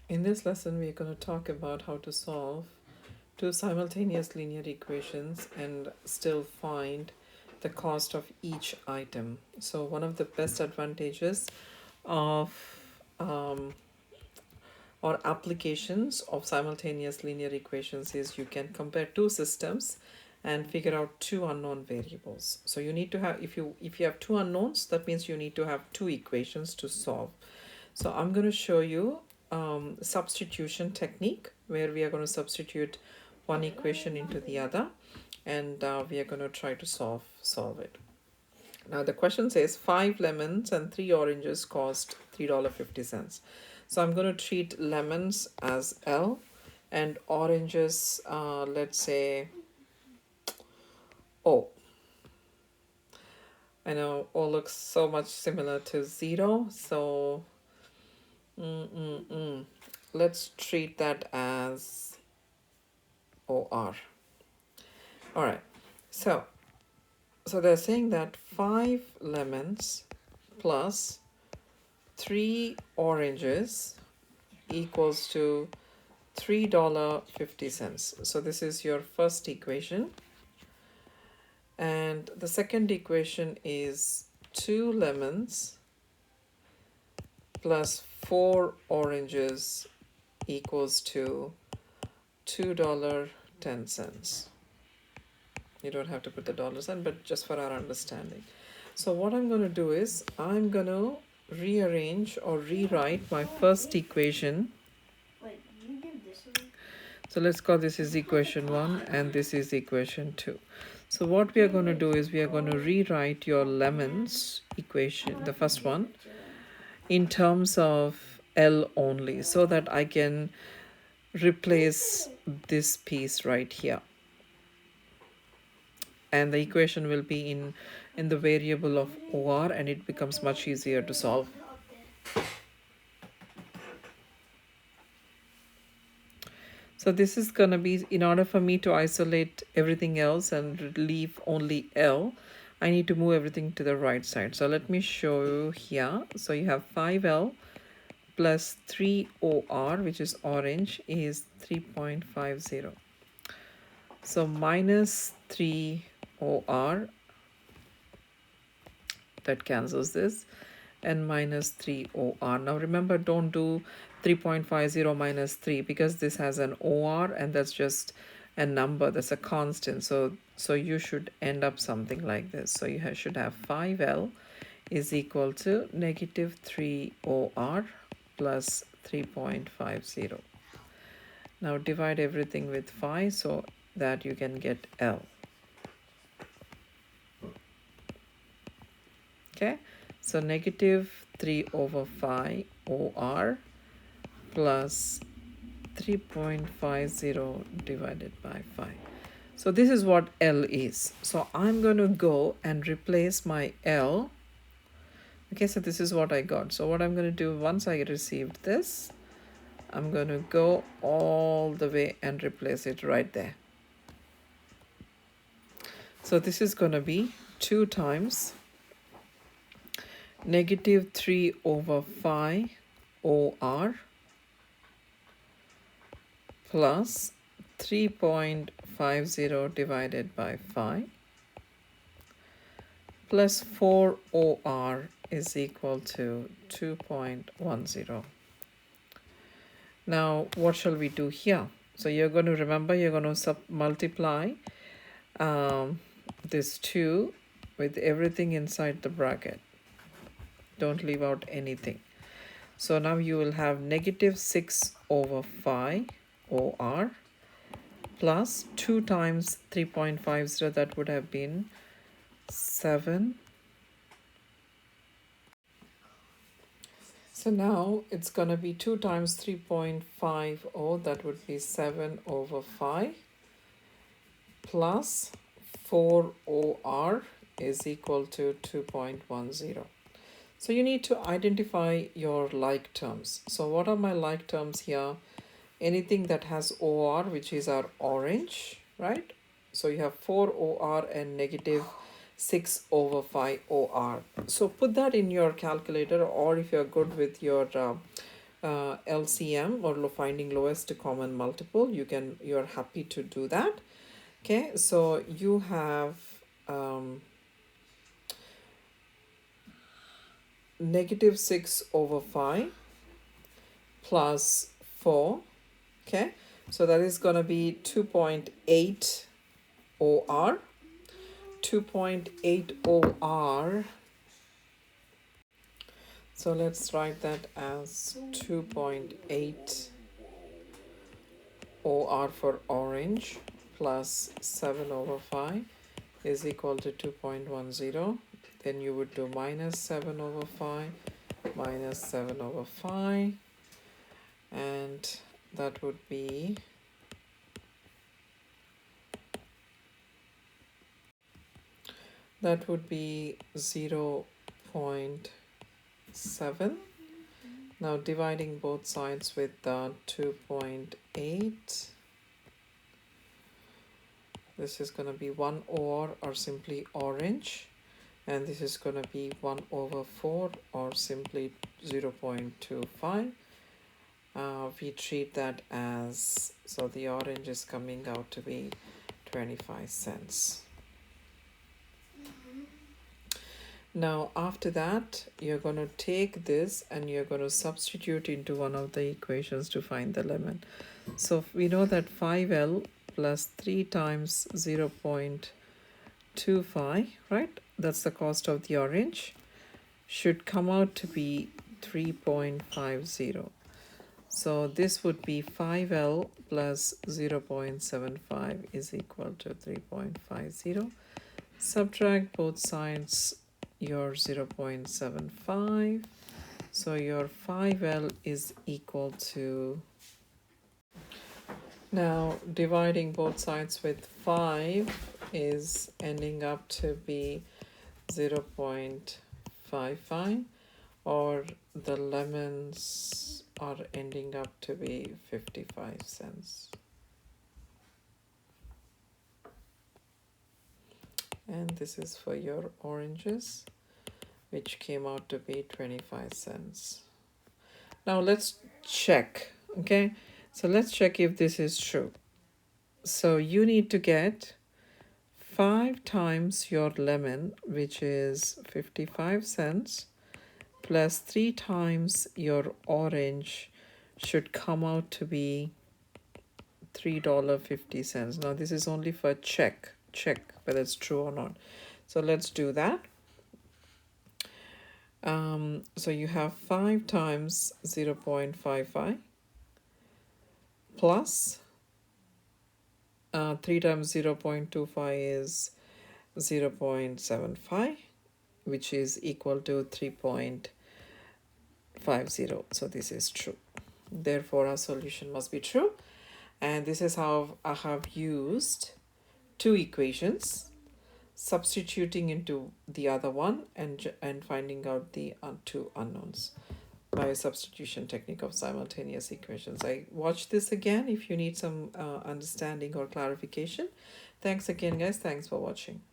In this lesson, we're going to talk about how to solve two simultaneous linear equations and still find the cost of each item. So one of the best advantages of or applications of simultaneous linear equations is you can compare two systems and figure out two unknown variables. So you need to have, if you have two unknowns, that means you need to have two equations to solve. So I'm going to show you substitution technique where we are going to substitute one equation into the other, and we are going to try to solve it. Now the question says 5 lemons and 3 oranges cost $3.50. So I'm going to treat lemons as L and oranges, let's say O. I know O looks so much similar to 0, so let's treat that as OR. All right, so they're saying that 5 lemons plus 3 oranges equals to $3.50. So this is your first equation. And the second equation is 2 lemons plus 4 oranges equals to $2.10. You don't have to put the dollar sign, but just for our understanding. So what I'm going to do is I'm going to rearrange or rewrite my first equation. Wait, you did this one? So let's call this is equation 1 and this is equation 2. So what we are going to do is we are going to rewrite your lemons equation, the first one, in terms of L only, so that I can replace this piece right here. And the equation will be in the variable of OR, and it becomes much easier to solve. So this is going to be, in order for me to isolate everything else and leave only L, I need to move everything to the right side. So let me show you here. So you have 5L plus 3OR, which is orange, is 3.50. So minus 3OR, that cancels this, and minus 3OR. Now remember, don't do 3.50 minus 3 because this has an OR and that's just a number, that's a constant. So you should end up something like this. So you should have 5L is equal to negative 3OR plus 3.50. Now divide everything with 5 so that you can get L. Okay, so negative 3 over 5 OR plus 3.50 divided by 5. So this is what L is. So I'm going to go and replace my L. Okay, so this is what I got. So what I'm going to do once I received this, I'm going to go all the way and replace it right there. So this is going to be 2 times negative 3 over 5 OR plus 3.50 divided by 5 plus 4 OR is equal to 2.10. Now what shall we do here? So you're going to remember, you're going to multiply this 2 with everything inside the bracket. Don't leave out anything. So now you will have negative 6 over 5 OR plus 2 times 3.50, that would have been 7. So now it's going to be 2 times 3.50, that would be 7 over 5 plus 4 OR is equal to 2.10. So you need to identify your like terms. So what are my like terms here? Anything that has OR, which is our orange, right? So you have 4 OR and negative 6 over 5 OR. So put that in your calculator, or if you're good with your LCM or finding lowest common multiple, you're happy to do that. Okay, so you have -6/5 plus 4. Okay, so that is going to be 2.8 OR. 2.8 OR. So let's write that as 2.8 OR for orange plus 7/5 is equal to 2.10. Then you would do -7/5 minus 7/5, and that would be 0.7. Now dividing both sides with 2.8, this is going to be 1 or simply orange, and this is going to be 1/4 or simply 0.25. We treat that as, so the orange is coming out to be 25 cents. Now after that, you're going to take this and you're going to substitute into one of the equations to find the lemon. So we know that 5L plus 3 times 0.25, right? That's the cost of the orange, should come out to be 3.50. So this would be 5L plus 0.75 is equal to 3.50. Subtract both sides your 0.75. So your 5L is equal to, now dividing both sides with 5 is ending up to be 0.55, or the lemons are ending up to be 55 cents. And this is for your oranges, which came out to be 25 cents. Now let's check, okay? So let's check if this is true. So you need to get 5 times your lemon, which is 55 cents, plus 3 times your orange should come out to be $3.50. Now this is only for check whether it's true or not. So let's do that. So you have 5 times 0.55 plus 3 times 0.25 is 0.75, which is equal to 3.50. So this is true. Therefore, our solution must be true. And this is how I have used 2 equations, substituting into the other one and finding out the 2 unknowns by a substitution technique of simultaneous equations. I watch this again if you need some understanding or clarification. Thanks again, guys. Thanks for watching.